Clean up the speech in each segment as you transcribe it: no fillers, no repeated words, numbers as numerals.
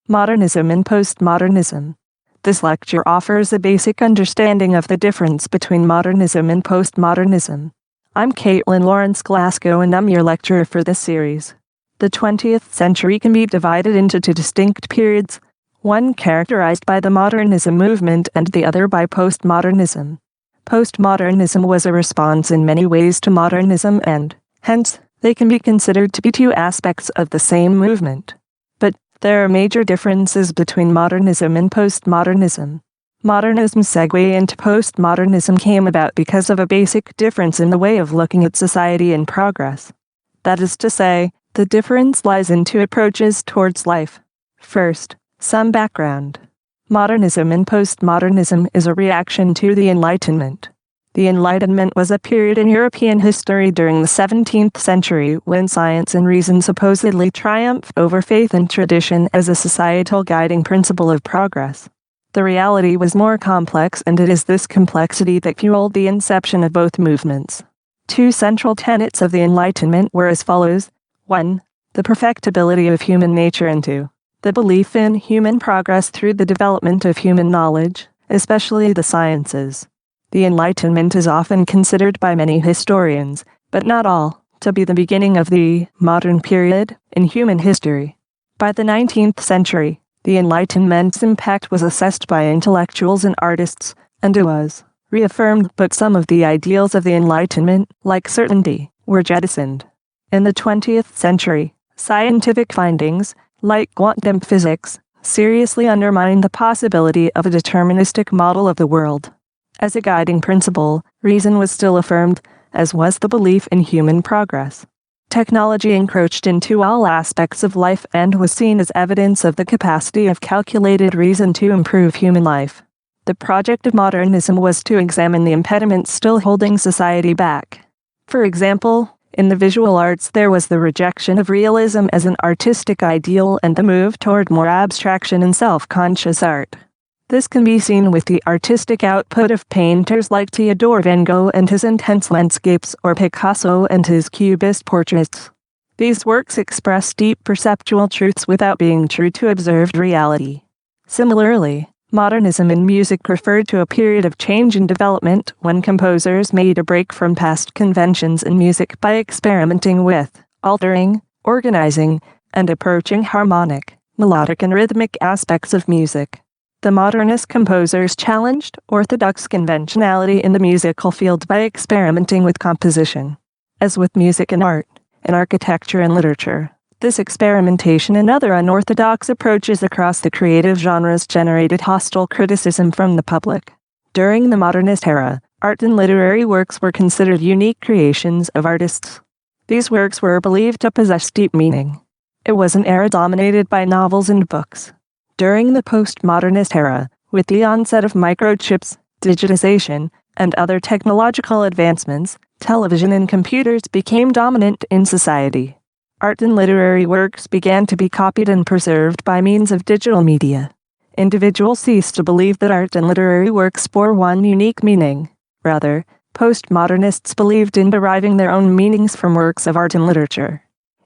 Modernism and Postmodernism. This lecture offers a basic understanding of the difference between modernism and postmodernism. I'm Caitlin Lawrence Glasgow and I'm your lecturer for this series. The 20th century can be divided into two distinct periods, one characterized by the modernism movement and the other by postmodernism. Postmodernism was a response in many ways to modernism and, hence, they can be considered to be two aspects of the same movement. But there are major differences between modernism and postmodernism. Modernism's segue into postmodernism came about because of a basic difference in the way of looking at society and progress. That is to say, the difference lies in two approaches towards life. First, some background. Modernism and postmodernism is a reaction to the Enlightenment. The Enlightenment was a period in European history during the 17th century when science and reason supposedly triumphed over faith and tradition as a societal guiding principle of progress. The reality was more complex, and it is this complexity that fueled the inception of both movements. Two central tenets of the Enlightenment were as follows: 1. The perfectibility of human nature, and 2. The belief in human progress through the development of human knowledge, especially the sciences. The Enlightenment is often considered by many historians, but not all, to be the beginning of the modern period in human history. By the 19th century, the Enlightenment's impact was assessed by intellectuals and artists, and it was reaffirmed, but some of the ideals of the Enlightenment, like certainty, were jettisoned. In the 20th century, scientific findings, like quantum physics, seriously undermined the possibility of a deterministic model of the world. As a guiding principle, reason was still affirmed, as was the belief in human progress. Technology encroached into all aspects of life and was seen as evidence of the capacity of calculated reason to improve human life. The project of modernism was to examine the impediments still holding society back. For example, in the visual arts there was the rejection of realism as an artistic ideal and the move toward more abstraction and self-conscious art. This can be seen with the artistic output of painters like Theodore Van Gogh and his intense landscapes, or Picasso and his cubist portraits. These works express deep perceptual truths without being true to observed reality. Similarly, modernism in music referred to a period of change and development when composers made a break from past conventions in music by experimenting with, altering, organizing, and approaching harmonic, melodic and rhythmic aspects of music. The modernist composers challenged orthodox conventionality in the musical field by experimenting with composition. As with music and art, in architecture and literature, this experimentation and other unorthodox approaches across the creative genres generated hostile criticism from the public. During the modernist era, art and literary works were considered unique creations of artists. These works were believed to possess deep meaning. It was an era dominated by novels and books. During the postmodernist era, with the onset of microchips, digitization, and other technological advancements, television and computers became dominant in society. Art and literary works began to be copied and preserved by means of digital media. Individuals ceased to believe that art and literary works bore one unique meaning. Rather, postmodernists believed in deriving their own meanings from works of art and literature.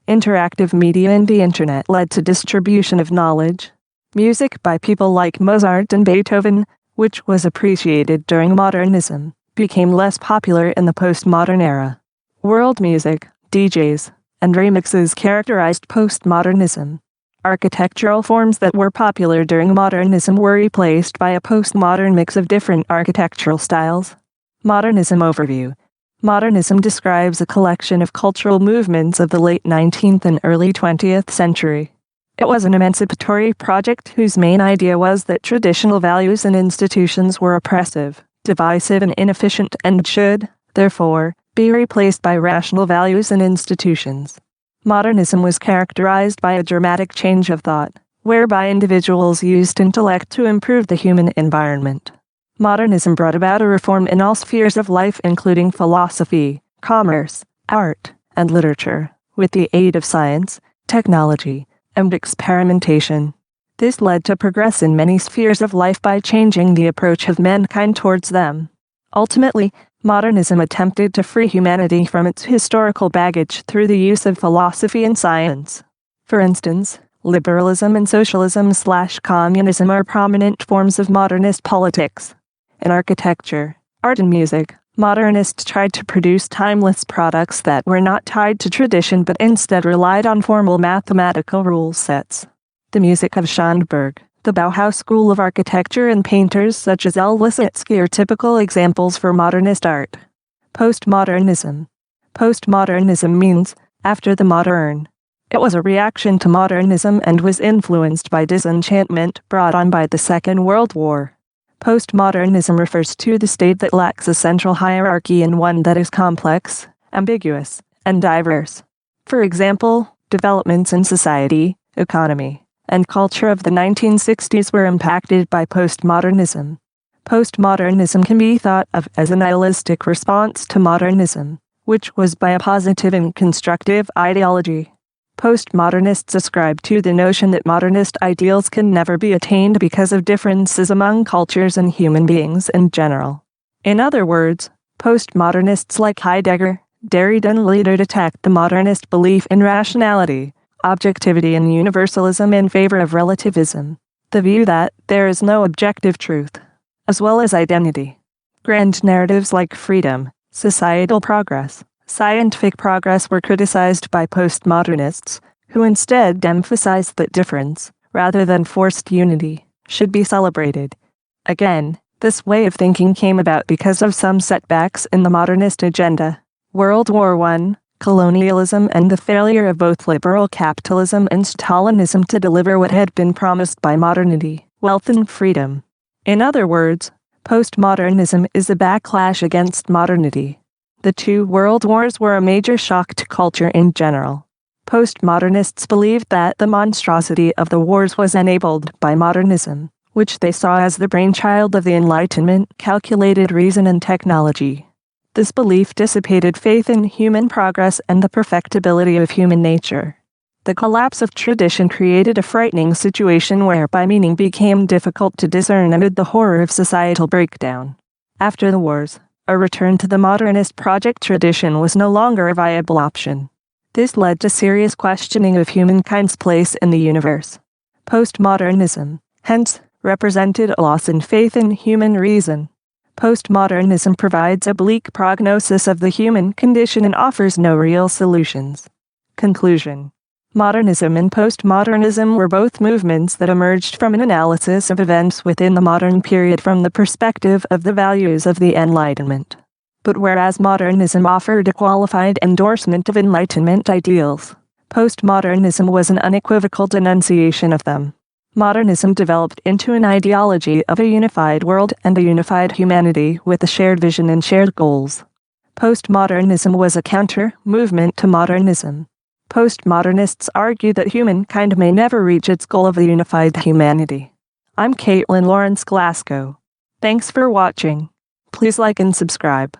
Interactive media and the internet led to distribution of knowledge. Music by people like Mozart and Beethoven, which was appreciated during modernism, became less popular in the postmodern era. World music, DJs, and remixes characterized postmodernism. Architectural forms that were popular during modernism were replaced by a postmodern mix of different architectural styles. Modernism overview. Modernism describes a collection of cultural movements of the late 19th and early 20th century. It was an emancipatory project whose main idea was that traditional values and institutions were oppressive, divisive and inefficient and should, therefore, be replaced by rational values and institutions. Modernism was characterized by a dramatic change of thought, whereby individuals used intellect to improve the human environment. Modernism brought about a reform in all spheres of life, including philosophy, commerce, art, and literature, with the aid of science, technology, and experimentation. This led to progress in many spheres of life by changing the approach of mankind towards them. Ultimately, modernism attempted to free humanity from its historical baggage through the use of philosophy and science. For instance, Liberalism and socialism/communism are prominent forms of modernist politics. In architecture, art and music, modernists tried to produce timeless products that were not tied to tradition but instead relied on formal mathematical rule sets. The music of Schoenberg, the Bauhaus school of architecture, and painters such as L. Lissitzky are typical examples for modernist art. Postmodernism. Postmodernism means, after the modern. It was a reaction to modernism and was influenced by disenchantment brought on by the Second World War. Postmodernism refers to the state that lacks a central hierarchy and one that is complex, ambiguous, and diverse. For example, developments in society, economy, and culture of the 1960s were impacted by postmodernism. Postmodernism can be thought of as a nihilistic response to modernism, which was by a positive and constructive ideology. Postmodernists ascribe to the notion that modernist ideals can never be attained because of differences among cultures and human beings in general. In other words, postmodernists like Heidegger, Derrida, and Lyotard attacked the modernist belief in rationality, objectivity, and universalism in favor of relativism, the view that there is no objective truth, as well as identity. Grand narratives like freedom, societal progress, scientific progress were criticized by postmodernists, who instead emphasized that difference, rather than forced unity, should be celebrated. Again, this way of thinking came about because of some setbacks in the modernist agenda: World War I, colonialism, and the failure of both liberal capitalism and Stalinism to deliver what had been promised by modernity, wealth and freedom. In other words, postmodernism is a backlash against modernity. The two world wars were a major shock to culture in general. Postmodernists believed that the monstrosity of the wars was enabled by modernism, which they saw as the brainchild of the Enlightenment, calculated reason and technology. This belief dissipated faith in human progress and the perfectibility of human nature. The collapse of tradition created a frightening situation whereby meaning became difficult to discern amid the horror of societal breakdown. After the wars, a return to the modernist project tradition was no longer a viable option. This led to serious questioning of humankind's place in the universe. Postmodernism, hence, represented a loss in faith in human reason. Postmodernism provides a bleak prognosis of the human condition and offers no real solutions. Conclusion. Modernism and postmodernism were both movements that emerged from an analysis of events within the modern period from the perspective of the values of the Enlightenment. But whereas modernism offered a qualified endorsement of Enlightenment ideals, postmodernism was an unequivocal denunciation of them. Modernism developed into an ideology of a unified world and a unified humanity with a shared vision and shared goals. Postmodernism was a counter-movement to modernism. Postmodernists argue that humankind may never reach its goal of a unified humanity. I'm Caitlin Lawrence Glasgow. Thanks for watching. Please like and subscribe.